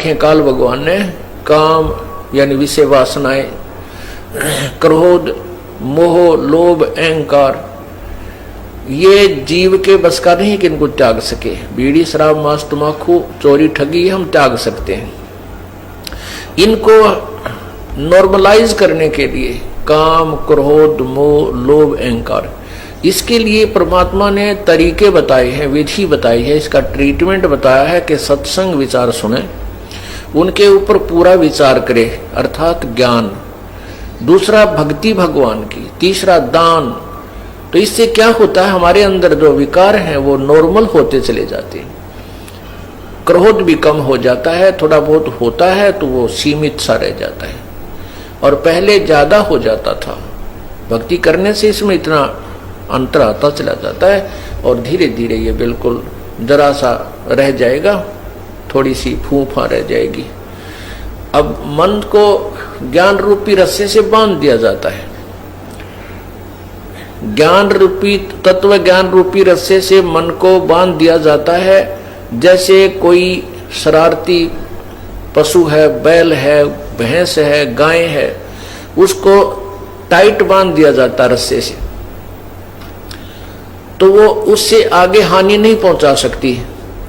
रखे काल भगवान ने, काम यानी विषय वासनाएं, क्रोध, मोह, लोभ, अहंकार, ये जीव के बस का नहीं कि इनको त्याग सके। बीड़ी, शराब, मांस, तम्बाकू, चोरी, ठगी हम त्याग सकते हैं। इनको नॉर्मलाइज करने के लिए काम, क्रोध, मोह, लोभ, अहंकार, इसके लिए परमात्मा ने तरीके बताए हैं, विधि बताई है, इसका ट्रीटमेंट बताया है कि सत्संग विचार सुने, उनके ऊपर पूरा विचार करे अर्थात ज्ञान। दूसरा भक्ति भगवान की, तीसरा दान। तो इससे क्या होता है, हमारे अंदर जो विकार हैं वो नॉर्मल होते चले जाते हैं। क्रोध भी कम हो जाता है, थोड़ा बहुत होता है तो वो सीमित सा रह जाता है, और पहले ज्यादा हो जाता था। भक्ति करने से इसमें इतना अंतर आता चला जाता है, और धीरे धीरे ये बिल्कुल जरा सा रह जाएगा, थोड़ी सी फूफा रह जाएगी। अब मन को ज्ञान रूपी रस्से से बांध दिया जाता है। ज्ञान रूपी, तत्व ज्ञान रूपी रस्से से मन को बांध दिया जाता है। जैसे कोई शरारती पशु है, बैल है, भैंस है, गाय है, उसको टाइट बांध दिया जाता रस्से से, तो वो उससे आगे हानि नहीं पहुंचा सकती।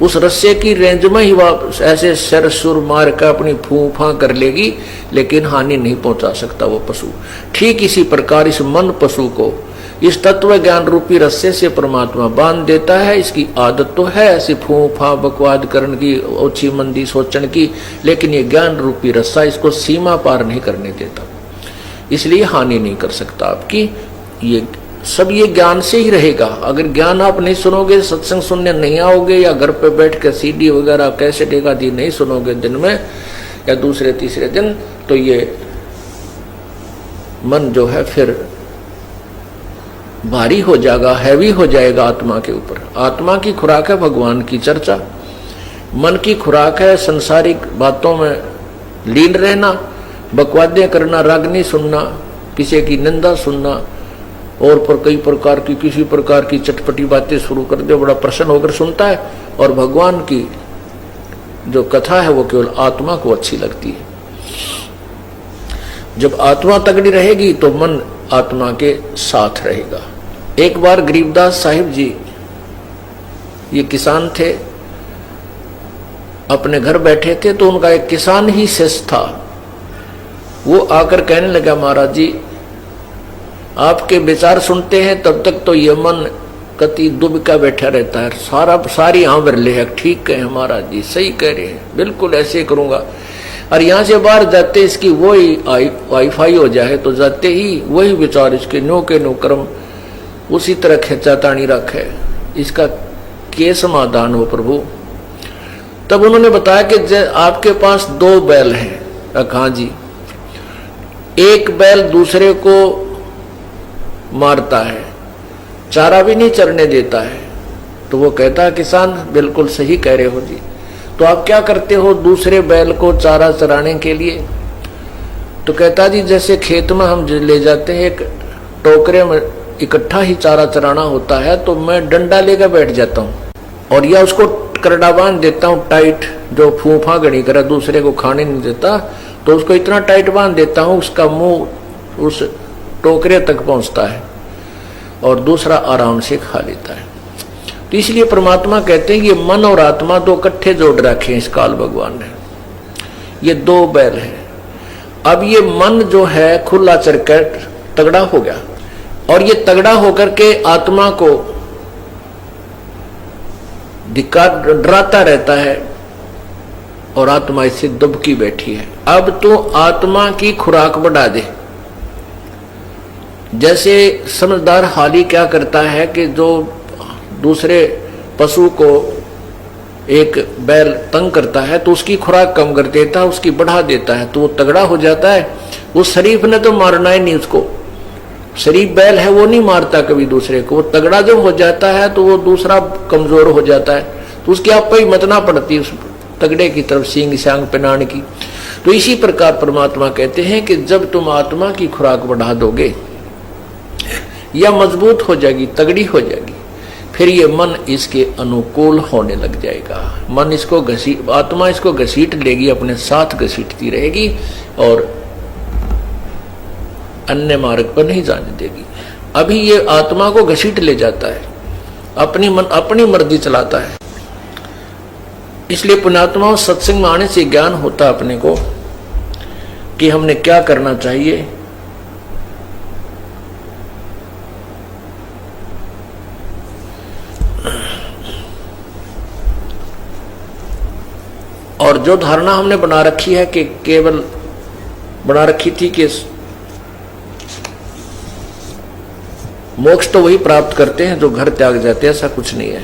उस रस्से की रेंज में ही वह ऐसे सर सुर मार कर अपनी फूफा कर लेगी, लेकिन हानि नहीं पहुंचा सकता वो पशु। ठीक इसी प्रकार इस मन पशु को इस तत्व ज्ञान रूपी रस्से से परमात्मा बांध देता है। इसकी आदत तो है ऐसी फूफा बकवाद करने की, ओछी मंदी सोचने की, लेकिन ये ज्ञान रूपी रस्सा इसको सीमा पार नहीं करने देता, इसलिए हानि नहीं कर सकता आपकी। ये सब ये ज्ञान से ही रहेगा। अगर ज्ञान आप नहीं सुनोगे, सत्संग सुनने नहीं आओगे, या घर पे बैठ कर सीडी वगैरह कैसे देगा दी नहीं सुनोगे दिन में या दूसरे तीसरे दिन, तो ये मन जो है फिर भारी हो जाएगा, हैवी हो जाएगा आत्मा के ऊपर। आत्मा की खुराक है भगवान की चर्चा, मन की खुराक है संसारिक बातों में लीन रहना, बकवादें करना, राग नहीं सुनना, किसी की निंदा सुनना, और पर कई प्रकार की किसी प्रकार की चटपटी बातें शुरू कर दे, बड़ा प्रसन्न होकर सुनता है। और भगवान की जो कथा है वो केवल आत्मा को अच्छी लगती है। जब आत्मा तगड़ी रहेगी तो मन आत्मा के साथ रहेगा। एक बार गरीबदास साहिब जी, ये किसान थे, अपने घर बैठे थे, तो उनका एक किसान ही शिष्य था। वो आकर कहने लगा, महाराज जी आपके विचार सुनते हैं तब तक तो ये मन कति दुबका बैठा रहता है, सारी आंवर ले है। ठीक है महाराज जी, सही कह रहे हैं, बिल्कुल ऐसे करूंगा। और यहाँ से बाहर जाते इसकी वही वाईफाई हो जाए, तो जाते ही वही विचार इसके नो के नो कर्म उसी तरह खेचा तानी रखे, इसका के समाधान हो प्रभु। तब उन्होंने बताया कि आपके पास 2 बैल हैं। हाँ जी। एक बैल दूसरे को मारता है, चारा भी नहीं चरने देता है। तो वो कहता है, किसान बिल्कुल सही कह रहे हो जी, तो आप क्या करते हो दूसरे बैल को चारा चराने के लिए? तो कहता जी जैसे खेत में हम ले जाते हैं, एक टोकरे में इकट्ठा ही चारा चराना होता है, तो मैं डंडा लेकर बैठ जाता हूँ और या उसको करड़ा बांध देता हूँ टाइट, जो फूफा गणी करे दूसरे को खाने नहीं देता, तो उसको इतना टाइट बांध देता हूँ उसका मुंह उस टोकरे तक पहुंचता है और दूसरा आराम से खा लेता है। तो इसलिए परमात्मा कहते हैं ये मन और आत्मा 2 इकट्ठे जोड़ रखे हैं इस काल भगवान ने। ये 2 बैल है। अब ये मन जो है खुला चरकट तगड़ा हो गया, और ये तगड़ा होकर के आत्मा को डराता रहता है, और आत्मा इससे दुबकी बैठी है। अब तो आत्मा की खुराक बढ़ा दे। जैसे समझदार हाली क्या करता है कि जो दूसरे पशु को एक बैल तंग करता है तो उसकी खुराक कम कर देता है, उसकी बढ़ा देता है, तो वो तगड़ा हो जाता है। उस शरीफ ने तो मारना ही नहीं उसको, शरीफ बैल है वो नहीं मारता कभी दूसरे को। वो तगड़ा जब हो जाता है तो वो दूसरा कमजोर हो जाता है, तो उसकी आप ही मतना पड़ती है उस तगड़े की तरफ सींग सांग पहनाने की। तो इसी प्रकार परमात्मा कहते हैं कि जब तुम आत्मा की खुराक बढ़ा दोगे या मजबूत हो जाएगी, तगड़ी हो जाएगी, फिर ये मन इसके अनुकूल होने लग जाएगा। मन इसको आत्मा इसको घसीट लेगी, अपने साथ घसीटती रहेगी और अन्य मार्ग पर नहीं जाने देगी। अभी ये आत्मा को घसीट ले जाता है, अपनी मर्जी चलाता है। इसलिए पुण्यात्माओं, सत्संग में आने से ज्ञान होता अपने को कि हमने क्या करना चाहिए। और जो धारणा हमने बना रखी है कि केवल बना रखी थी कि मोक्ष तो वही प्राप्त करते हैं जो घर त्याग जाते हैं, ऐसा कुछ नहीं है।